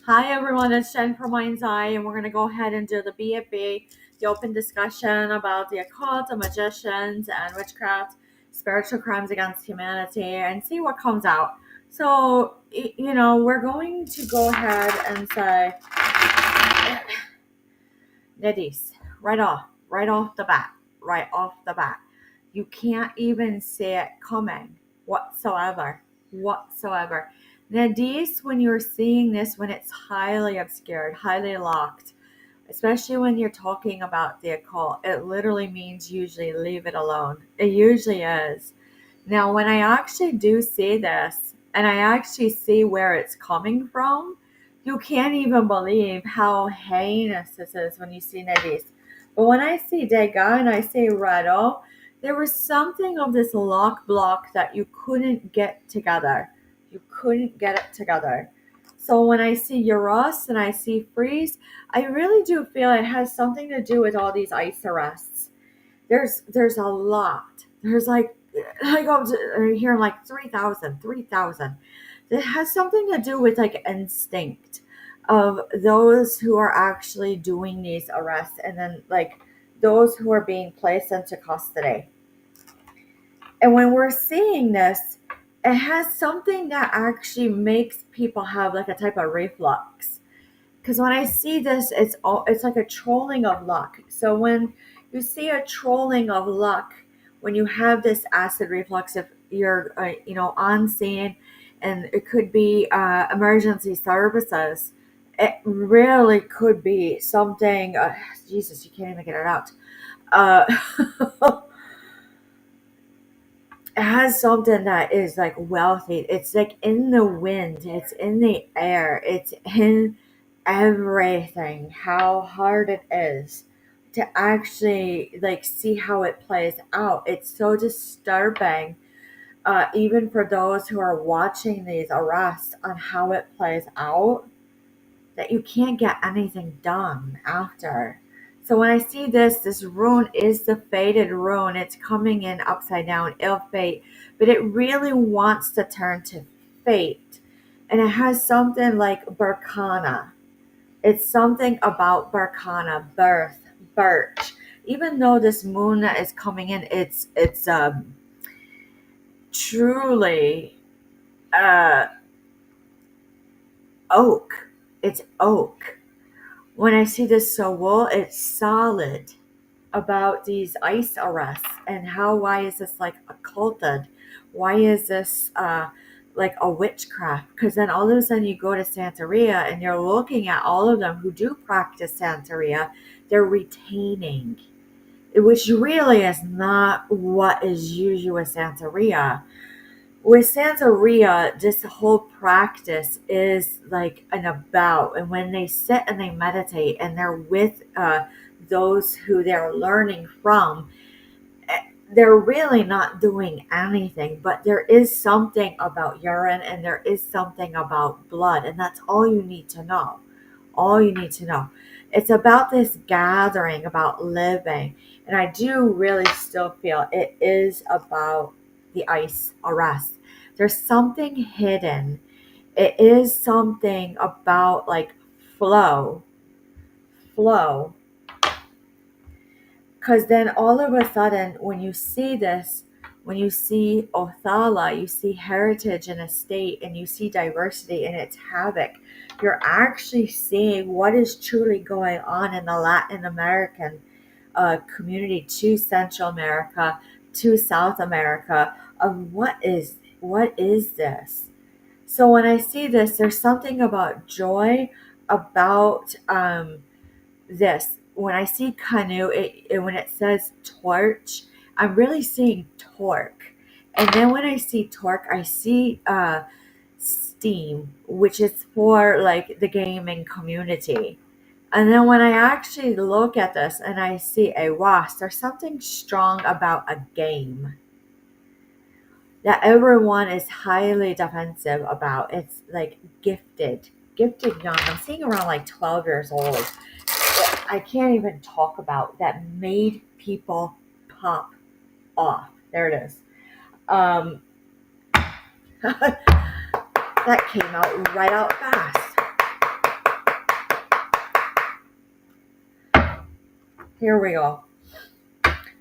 Hi everyone, it's Jen from Mind's Eye, and we're going to go ahead and do the BFB, the open discussion about the occult, the magicians, and witchcraft, spiritual crimes against humanity, and see what comes out. So, we're going to go ahead and say, Niddies, right off the bat. You can't even see it coming whatsoever. Niddies, when you're seeing this, when it's highly obscured, highly locked, especially when you're talking about the occult, it literally means usually leave it alone. It usually is. Now, when I actually do see this, and I actually see where it's coming from, you can't even believe how heinous this is when you see Nadis. But when I see Dega and I see Rado, there was something of this lock block that you couldn't get together. You couldn't get it together. So when I see Uros and I see Freeze, I really do feel it has something to do with all these ICE arrests. There's a lot. There's like I go to hear like 3,000. It has something to do with like instinct of those who are actually doing these arrests, and then like those who are being placed into custody. And when we're seeing this, it has something that actually makes people have like a type of reflux. Because when I see this, it's like a trolling of luck. So when you see a trolling of luck, when you have this acid reflux, if you're on scene, and it could be emergency services, it really could be something. Jesus, you can't even get it out. Uh, it has something that is like wealthy. It's like in the wind. It's in the air. It's in everything. How hard it is to actually like see how it plays out. It's so disturbing, even for those who are watching these arrests on how it plays out, that you can't get anything done after. So when I see this rune is the faded rune. It's coming in upside down, ill fate, but it really wants to turn to fate. And it has something like Berkana. It's something about Berkana, birch. Even though this moon that is coming in, it's truly uh oak. It's oak. When I see this soul, it's solid about these ICE arrests and why is this like occulted? Why is this like a witchcraft? Because then all of a sudden you go to Santeria and you're looking at all of them who do practice Santeria, they're retaining, which really is not what is usually with Santeria. With Santeria, this whole practice is like an about, and when they sit and they meditate and they're with those who they're learning from, they're really not doing anything, but there is something about urine and there is something about blood, and that's all you need to know. All you need to know. It's about this gathering, about living, and I do really still feel it is about the ICE arrest. There's something hidden. It is something about like flow, because then all of a sudden, when you see this, when you see Othala, you see heritage in a state, and you see diversity in its havoc, you're actually seeing what is truly going on in the Latin American community to Central America, to South America, of what is this? So when I see this, there's something about joy, about this. When I see canoe, when it says torch, I'm really seeing torque. And then when I see torque, I see steam, which is for like the gaming community. And then when I actually look at this and I see a wasp, there's something strong about a game that everyone is highly defensive about. It's like gifted young. I'm seeing around like 12 years old. I can't even talk about that made people pop off. There it is. Um, that came out right out fast. Here we go.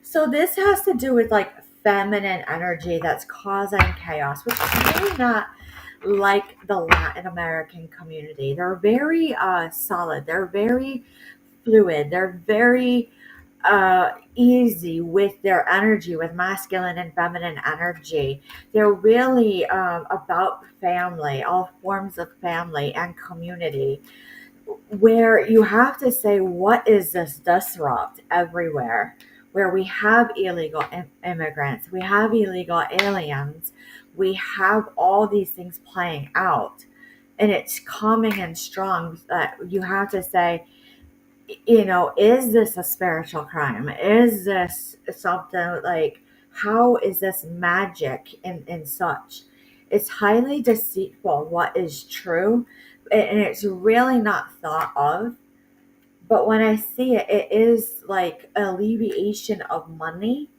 So this has to do with like feminine energy that's causing chaos, which is really not like the Latin American community. They're very solid. They're very fluid. They're very easy with their energy, with masculine and feminine energy. They're really about family, all forms of family and community, where you have to say, what is this disrupt everywhere? Where we have illegal immigrants, we have illegal aliens, we have all these things playing out, and it's coming in strong. That you have to say, is this a spiritual crime? Is this something like, how is this magic and such? It's highly deceitful what is true, and it's really not thought of. But when I see it, it is like alleviation of money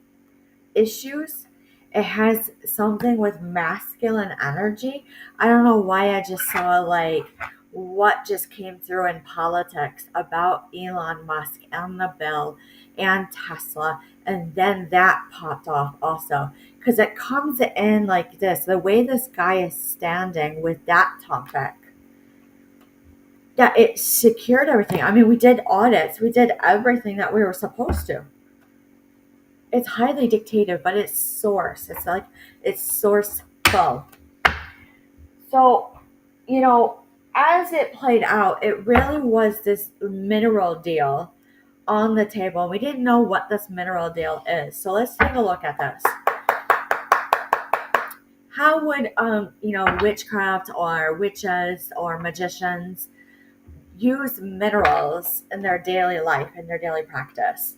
issues. It has something with masculine energy. I don't know why I just saw like what just came through in politics about Elon Musk and the bill and Tesla. And then that popped off also. Because it comes in like this, the way this guy is standing with that topic. Yeah, it secured everything. I mean, we did audits, we did everything that we were supposed to. It's highly dictative, but it's source. It's like it's sourceful. So, you know, as it played out, it really was this mineral deal on the table. We didn't know what this mineral deal is. So let's take a look at this. How would witchcraft or witches or magicians use minerals in their daily life, in their daily practice?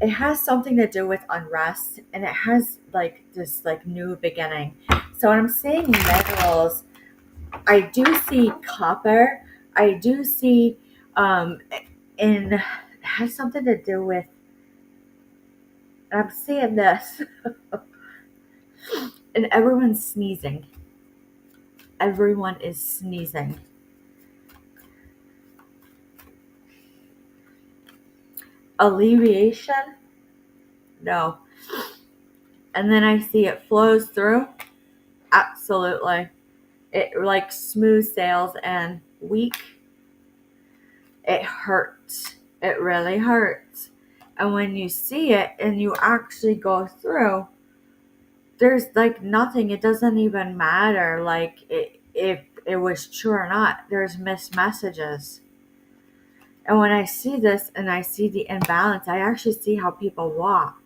It has something to do with unrest, and it has like this like new beginning. So when I'm saying minerals, I do see copper. I do see in it has something to do with, I'm seeing this and everyone's sneezing. Everyone is sneezing. Alleviation? No. And then I see it flows through. Absolutely. It like smooth sails and weak. It hurts. It really hurts. And when you see it and you actually go through, there's like nothing. It doesn't even matter like if it was true or not. There's missed messages. And when I see this and I see the imbalance, I actually see how people walk.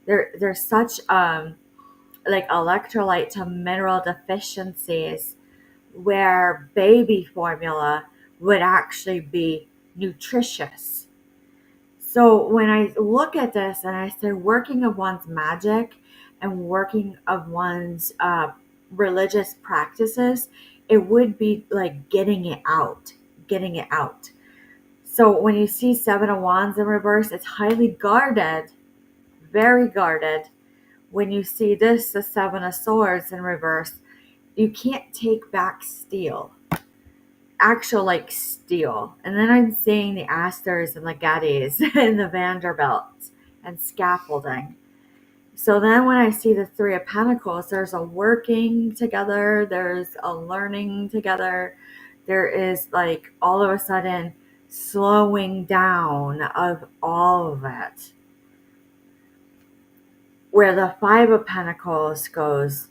There's such like electrolyte to mineral deficiencies where baby formula would actually be nutritious. So when I look at this and I say working of one's magic and working of one's religious practices, it would be like getting it out, getting it out. So when you see Seven of Wands in reverse, it's highly guarded, very guarded. When you see this, the Seven of Swords in reverse, you can't take back steel, actual like steel. And then I'm seeing the Astors and the Gettys and the Vanderbilts and scaffolding. So then when I see the Three of Pentacles, there's a working together, there's a learning together, there is like all of a sudden slowing down of all of it. Where the Five of Pentacles goes,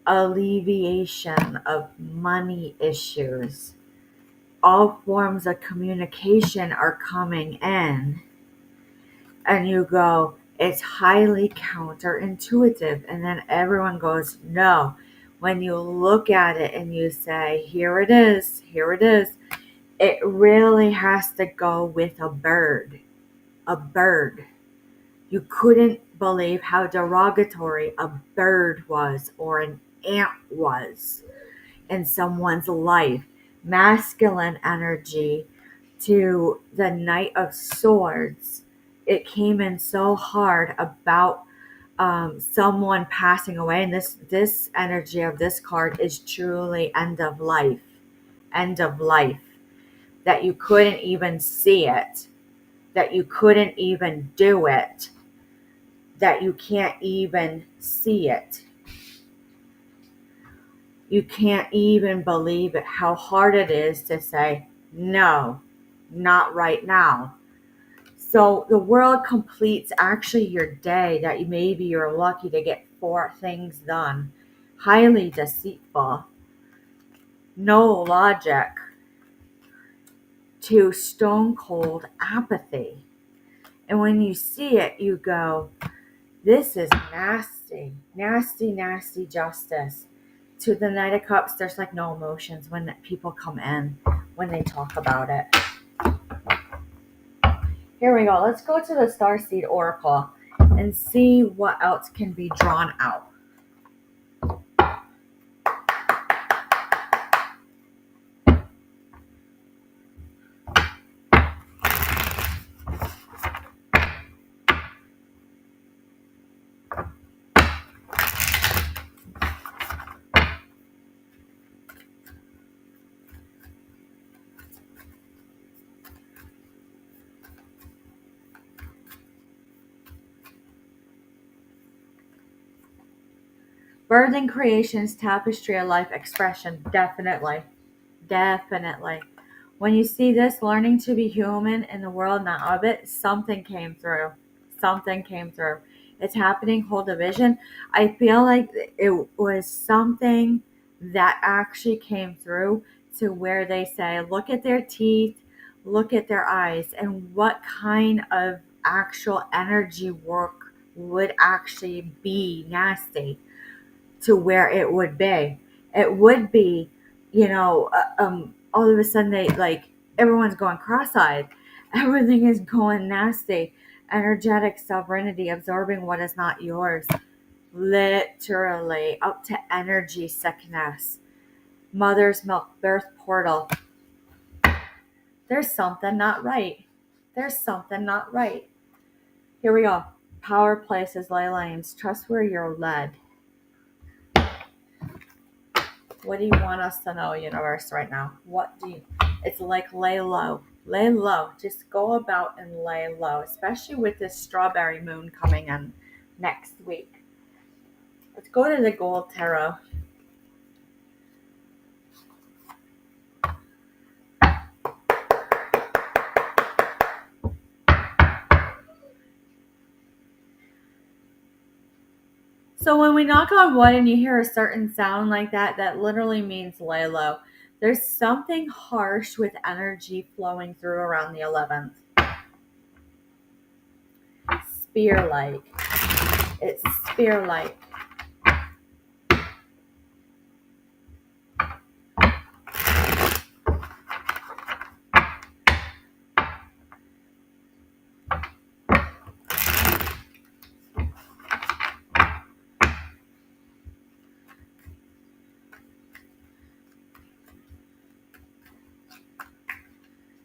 alleviation of money issues. All forms of communication are coming in. And you go, it's highly counterintuitive. And then everyone goes, no. When you look at it and you say, here it is, it really has to go with a bird. A bird. You couldn't believe how derogatory a bird was or an ant was in someone's life. Masculine energy to the Knight of Swords. It came in so hard about someone passing away, and this energy of this card is truly end of life, that you couldn't even see it. that you couldn't even do it, that you can't even see it. You can't even believe it, how hard it is to say, no, not right now. So the world completes actually your day that maybe you're lucky to get 4 things done. Highly deceitful. No logic to stone cold apathy. And when you see it, you go, this is nasty, nasty, nasty justice. To the Knight of Cups, there's like no emotions when people come in, when they talk about it. Here we go. Let's go to the Starseed Oracle and see what else can be drawn out. Birthing creations, tapestry of life, expression. Definitely. Definitely. When you see this, learning to be human in the world, not of it, something came through. Something came through. It's happening, whole division. I feel like it was something that actually came through to where they say, look at their teeth, look at their eyes, and what kind of actual energy work would actually be nasty to where it would be. It would be, all of a sudden everyone's going cross-eyed. Everything is going nasty. Energetic sovereignty, absorbing what is not yours. Literally up to energy sickness. Mother's milk, birth portal. There's something not right. There's something not right. Here we go. Power places, ley lanes. Trust where you're led. What do you want us to know, universe, right now? It's like lay low. Lay low. Just go about and lay low, especially with this strawberry moon coming in next week. Let's go to the gold tarot. So when we knock on wood and you hear a certain sound like that, that literally means lay low. There's something harsh with energy flowing through around the 11th. Spear-like. It's spear-like.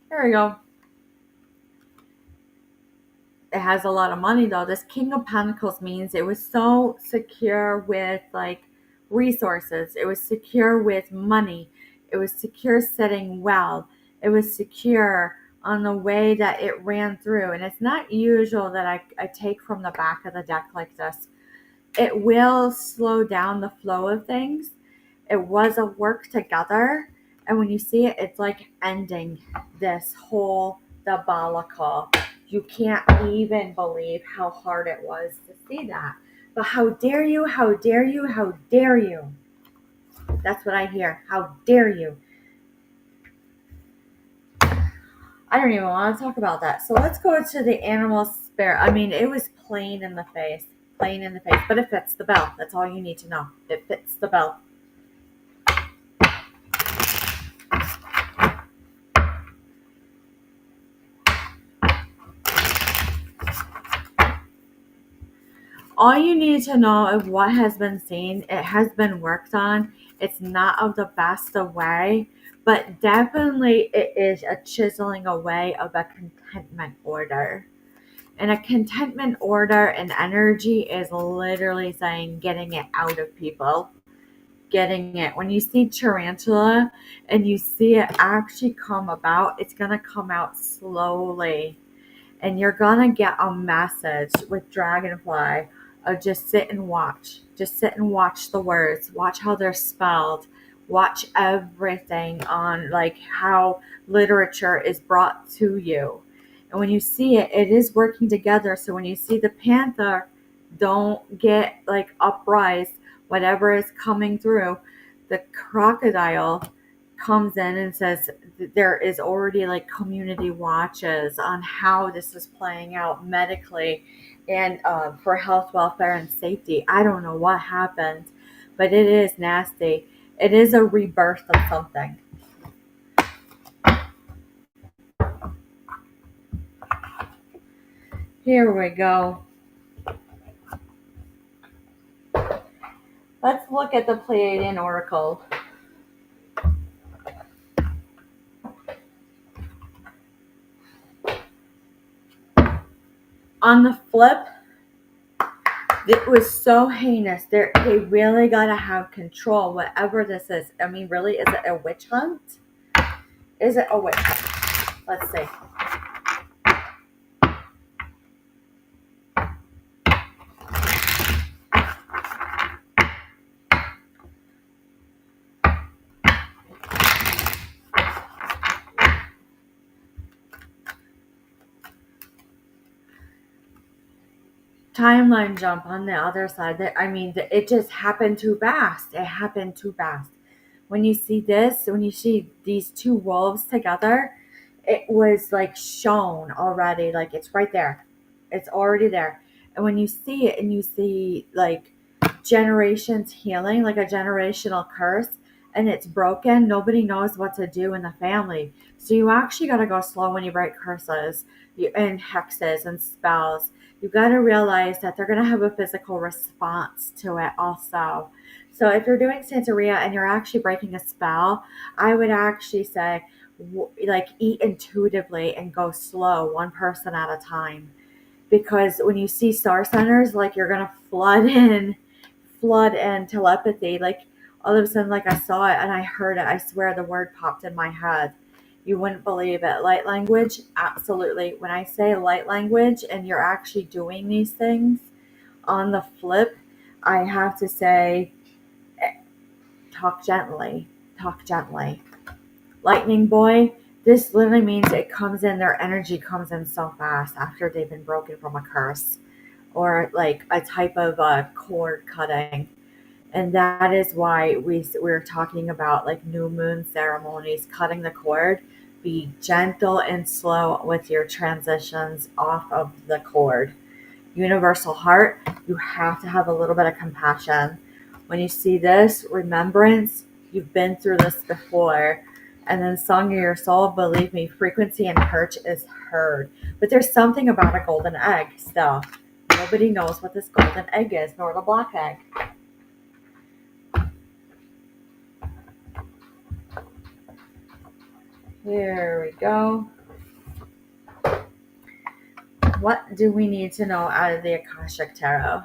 There we go. It has a lot of money though. This King of Pentacles means it was so secure with resources. It was secure with money. It was secure sitting well. It was secure on the way that it ran through. And it's not usual that I take from the back of the deck like this. It will slow down the flow of things. It was a work together. And when you see it, it's like ending this whole debacle. You can't even believe how hard it was to see that. But how dare you, how dare you, how dare you? That's what I hear. How dare you? I don't even want to talk about that. So let's go to the animal spirit. I mean, it was plain in the face. Plain in the face. But it fits the bell. That's all you need to know. It fits the bell. All you need to know of what has been seen, it has been worked on. It's not of the best of way, but definitely it is a chiseling away of a contentment order. And a contentment order and energy is literally saying getting it out of people. Getting it. When you see tarantula and you see it actually come about, it's going to come out slowly. And you're gonna get a message with Dragonfly of just sit and watch. Just sit and watch the words. Watch how they're spelled. Watch everything on like how literature is brought to you. And when you see it, it is working together. So when you see the panther, don't get like uprise, whatever is coming through. The crocodile comes in and says there is already like community watches on how this is playing out medically and for health, welfare, and safety. I don't know what happened, but it is nasty. It is a rebirth of something. Here we go. Let's look at the Pleiadian Oracle. On the flip, it was so heinous. They really got to have control, whatever this is. I mean, really, is it a witch hunt? Is it a witch hunt? Let's see. Timeline jump on the other side. I mean, it just happened too fast. It happened too fast. When you see this, when you see these two wolves together, it was like shown already. Like it's right there. It's already there. And when you see it and you see like generations healing, like a generational curse, and it's broken, nobody knows what to do in the family. So you actually got to go slow when you break curses and hexes and spells. You got to realize that they're going to have a physical response to it also. So if you're doing Santeria and you're actually breaking a spell, I would actually say like eat intuitively and go slow, one person at a time. Because when you see star centers, like you're going to flood in telepathy. Like all of a sudden, like I saw it and I heard it. I swear the word popped in my head. You wouldn't believe it. Light language, absolutely. When I say light language and you're actually doing these things on the flip, I have to say, talk gently. Talk gently. Lightning boy, this literally means it comes in, their energy comes in so fast after they've been broken from a curse or like a type of cord cutting. And that is why we're talking about like new moon ceremonies, cutting the cord. Be gentle and slow with your transitions off of the cord. Universal heart, you have to have a little bit of compassion. When you see this, remembrance, you've been through this before. And then song of your soul, believe me, frequency and perch is heard. But there's something about a golden egg still. Nobody knows what this golden egg is, nor the black egg. Here we go. What do we need to know out of the Akashic Tarot?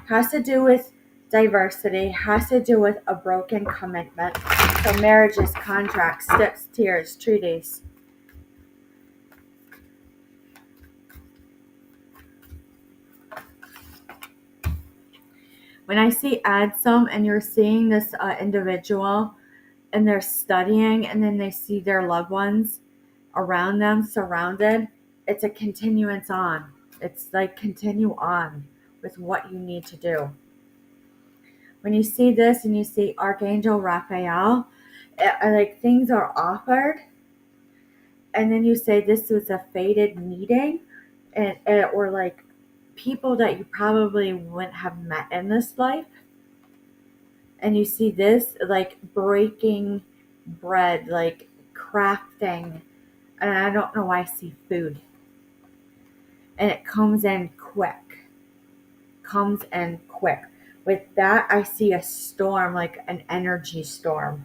Has to do with diversity, has to do with a broken commitment. So marriages, contracts, steps, tears, treaties. When I see add some and you're seeing this individual and they're studying and then they see their loved ones around them surrounded, it's a continuance on. It's like continue on with what you need to do. When you see this and you see Archangel Raphael, like things are offered and then you say this was a fated meeting and or like people that you probably wouldn't have met in this life. And you see this like breaking bread, like crafting. And I don't know why I see food. And it comes in quick. Comes in quick. With that, I see a storm, like an energy storm.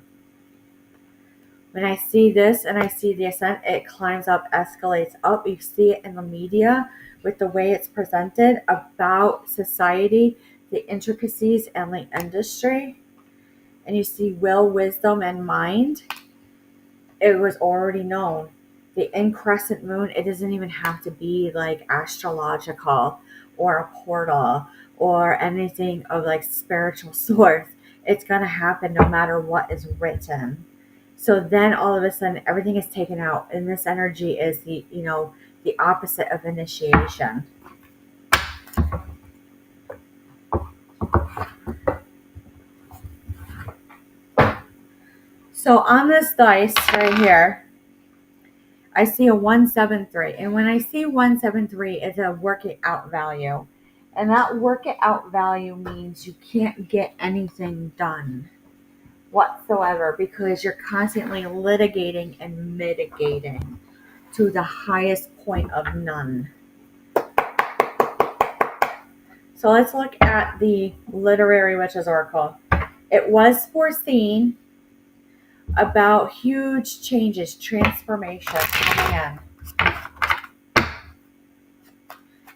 When I see this and I see the ascent, it climbs up, escalates up. You see it in the media with the way it's presented about society the intricacies and the industry, and you see will, wisdom, and mind, it was already known. The increscent moon, it doesn't even have to be like astrological or a portal or anything of like spiritual source. It's going to happen no matter what is written. So then all of a sudden everything is taken out, and this energy is the opposite of initiation. So on this dice right here, I see a 173. And when I see 173, it's a work it out value. And that work it out value means you can't get anything done whatsoever because you're constantly litigating and mitigating to the highest point of none. So let's look at the literary witches oracle. It was foreseen about huge changes, transformation coming in.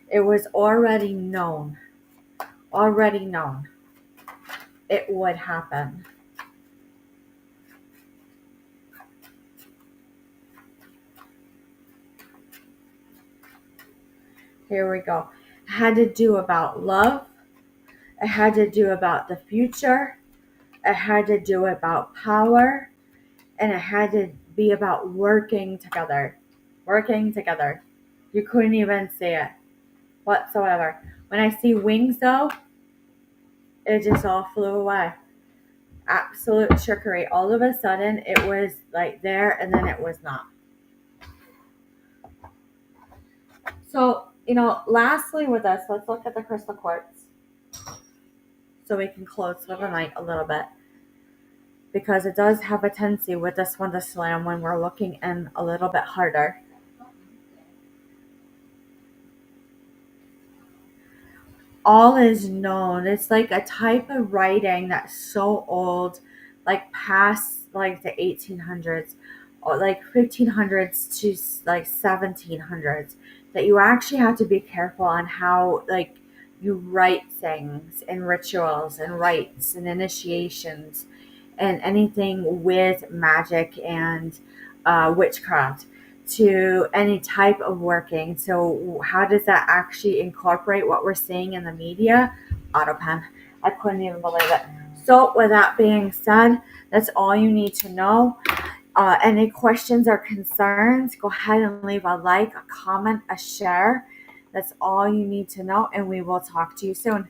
It was already known. It would happen. Here we go. It had to do about love. It had to do about the future. It had to do about power. And it had to be about working together. Working together. You couldn't even see it whatsoever. When I see wings though, it just all flew away. Absolute trickery. All of a sudden it was like there and then it was not. So, lastly with us, let's look at the crystal quartz. So we can close for the night a little bit. Because it does have a tendency with this one to slam when we're looking in a little bit harder. All is known. It's like a type of writing that's so old, like past like the 1800s, or like 1500s to like 1700s, that you actually have to be careful on how like you write things and rituals and rites and initiations and anything with magic and witchcraft to any type of working. So how does that actually incorporate what we're seeing in the media? Autopen. I couldn't even believe it. So with that being said, that's all you need to know. Any questions or concerns, go ahead and leave a like, a comment, a share. That's all you need to know, and we will talk to you soon.